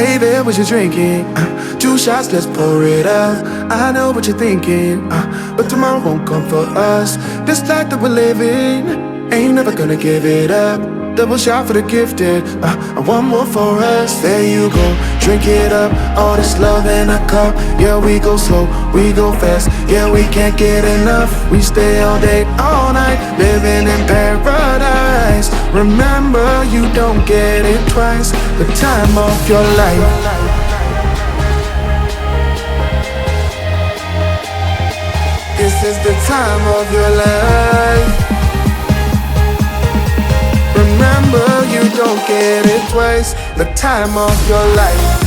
Hey there, what you drinking? 2 shots, let's pour it up. I know what you're thinking, but tomorrow won't come for us. This life that we're living, ain't never gonna give it up. Double shot for the gifted, and one more for us. There you go, drink it up. All this love in a cup. Yeah, we go slow, we go fast. Yeah, we can't get enough. We stay all day, all night, living in paradise. Remember, you don't get it twice. The time of your life. This is the time of your life. Remember, you don't get it twice. The time of your life.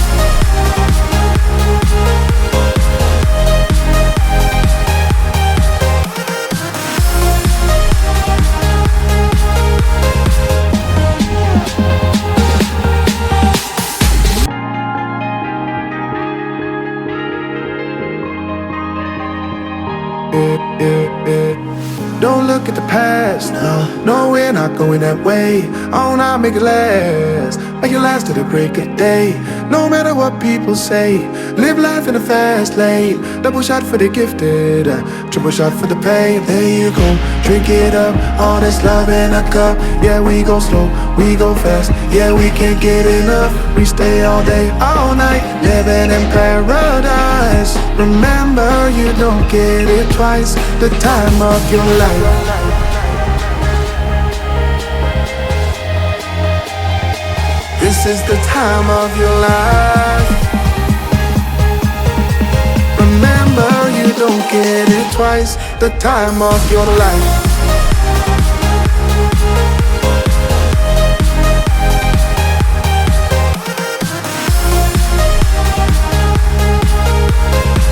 Don't look at the past, no, we're not going that way. Oh, now make it last, make it last to the break of day. No matter what people say, live life in a fast lane. Double shot for the gifted, triple shot for the pain. There you go, drink it up, all this love in a cup. Yeah, we go slow, we go fast. Yeah, we can't get enough. We stay all day, all night, living in paradise. Remember, you don't get it twice. The time of your life. This is the time of your life. Remember, you don't get it twice. The time of your life.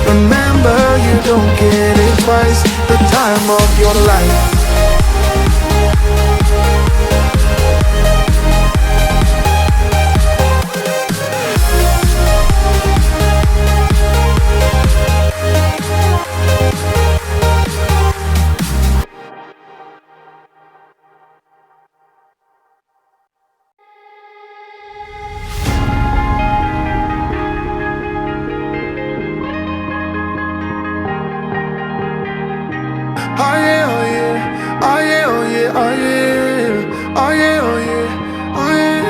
Remember, you don't get it twice. The time of your life. Oh yeah, oh yeah, oh yeah, oh yeah, oh yeah, oh yeah, oh yeah, oh yeah.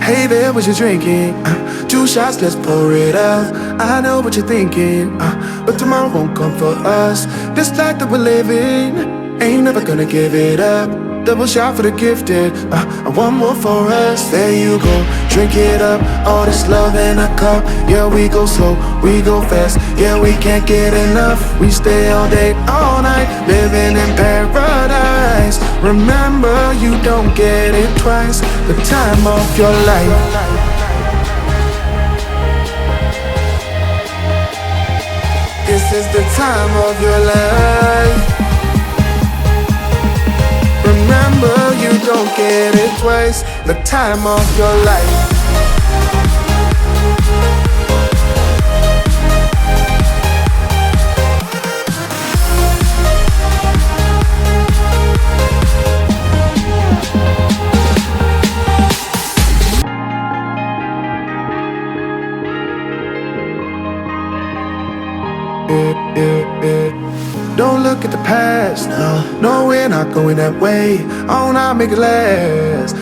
Hey there, what you drinking? 2 shots, let's pour it up. I know what you're thinking, but tomorrow won't come for us. This life that we're living, ain't never gonna give it up. Double shot for the gifted, and one more for us. There you go, drink it up. All this love in a cup. Yeah, we go slow, we go fast. Yeah, we can't get enough. We stay all day, all night, living in paradise. Remember, you don't get it twice. The time of your life. This is the time of your life. Remember, you don't get it twice. The time of your life. Don't look at the past, no, we're not going that way. Oh, now make it last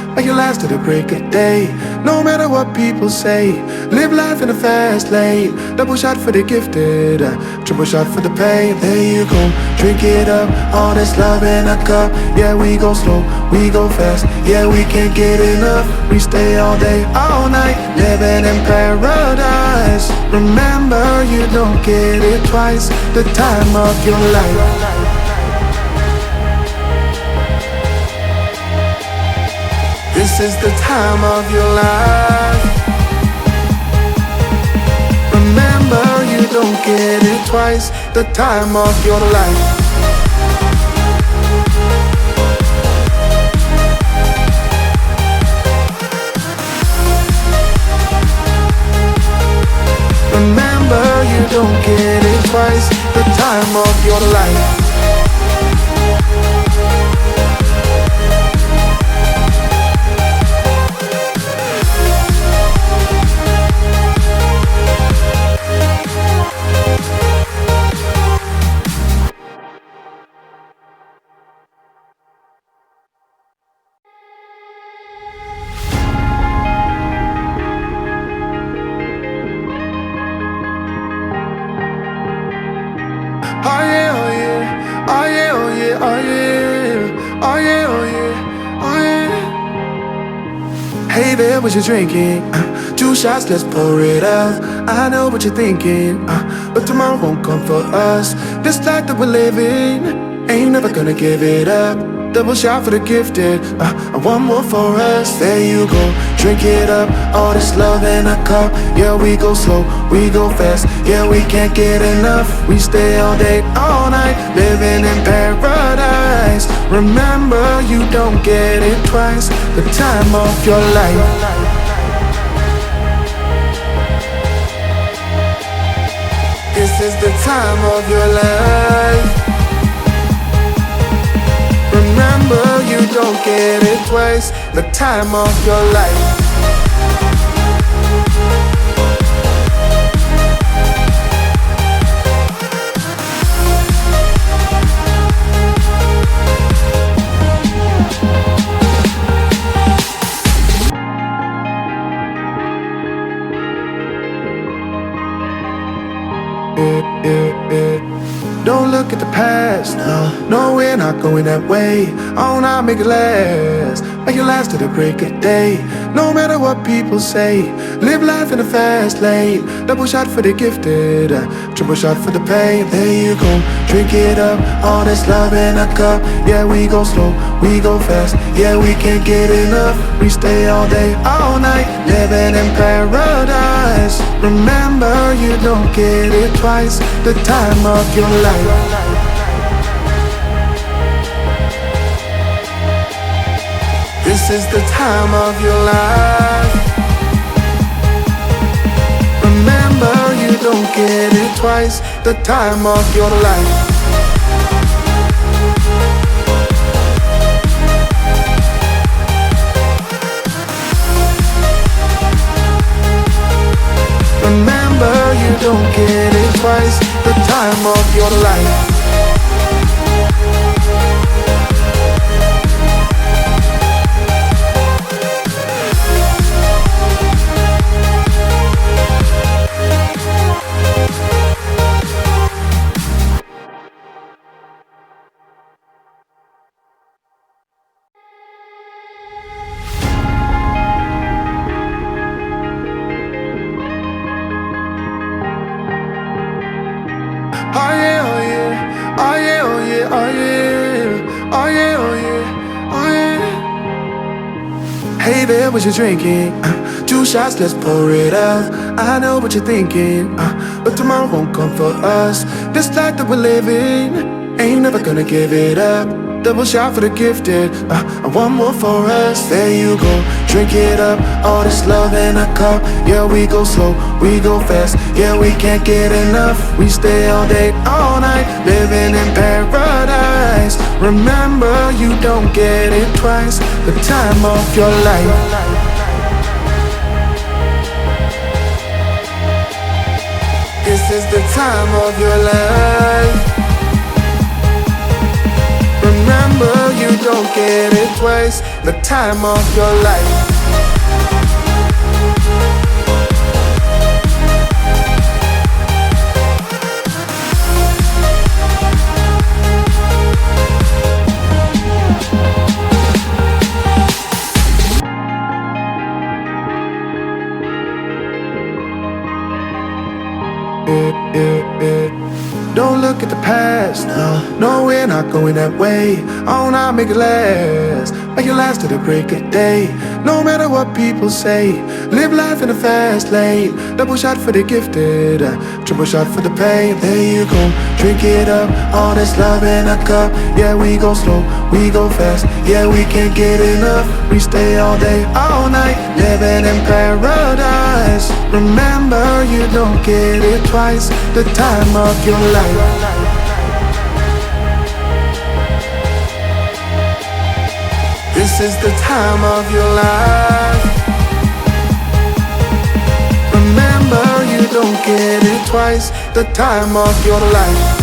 to the break of day. No matter what people say, live life in a fast lane. Double shot for the gifted, triple shot for the pain. There you go, drink it up, all this love in a cup. Yeah, we go slow, we go fast. Yeah, we can't get enough. We stay all day, all night, living in paradise. Remember, you don't get it twice. The time of your life. This is the time of your life. Remember, you don't get it twice. The time of your life. Remember, you don't get it twice. The time of your life. Hey there, what you drinking? 2 shots, let's pour it out. I know what you're thinking, but tomorrow won't come for us. This life that we're living, ain't never gonna give it up. Double shot for the gifted, and one more for us. There you go, drink it up. All this love in a cup. Yeah, we go slow, we go fast. Yeah, we can't get enough. We stay all day, all night, living in paradise. Remember, you don't get it twice. The time of your life. This is the time of your life. Remember, you don't get it twice. The time of your life. Don't look at the past, no, we're not going that way. Oh, now make it last, make it last to the break of day. No matter what people say, live life in the fast lane. Double shot for the gifted, triple shot for the pain. There you go, drink it up, all this love in a cup. Yeah, we go slow, we go fast. Yeah, we can't get enough. We stay all day, all night, living in paradise. Remember, you don't get it twice. The time of your life. This is the time of your life. Remember, you don't get it twice. The time of your life. Remember, you don't get it twice. The time of your life. Oh yeah, oh yeah, oh yeah, oh yeah, oh yeah, oh yeah, oh yeah, oh yeah. Hey there, what you drinking? 2 shots, let's pour it out. I know what you're thinking, but tomorrow won't come for us. This life that we're living, ain't never gonna give it up. Double shot for the gifted, and one more for us. There you go, drink it up. All this love in a cup. Yeah, we go slow, we go fast. Yeah, we can't get enough. We stay all day, all night, living in paradise. Remember, you don't get it twice. The time of your life. This is the time of your life. Remember, you don't get it twice. The time of your life. Don't look at the past, no, we're not going that way. Oh, now make it last to the break of day. No matter what people say, live life in the fast lane. Double shot for the gifted, triple shot for the pain. There you go, drink it up, all this love in a cup. Yeah, we go slow, we go fast. Yeah, we can't get enough. We stay all day, all night, living in paradise. Remember, you don't get it twice. The time of your life. This is the time of your life. Remember, you don't get it twice. The time of your life.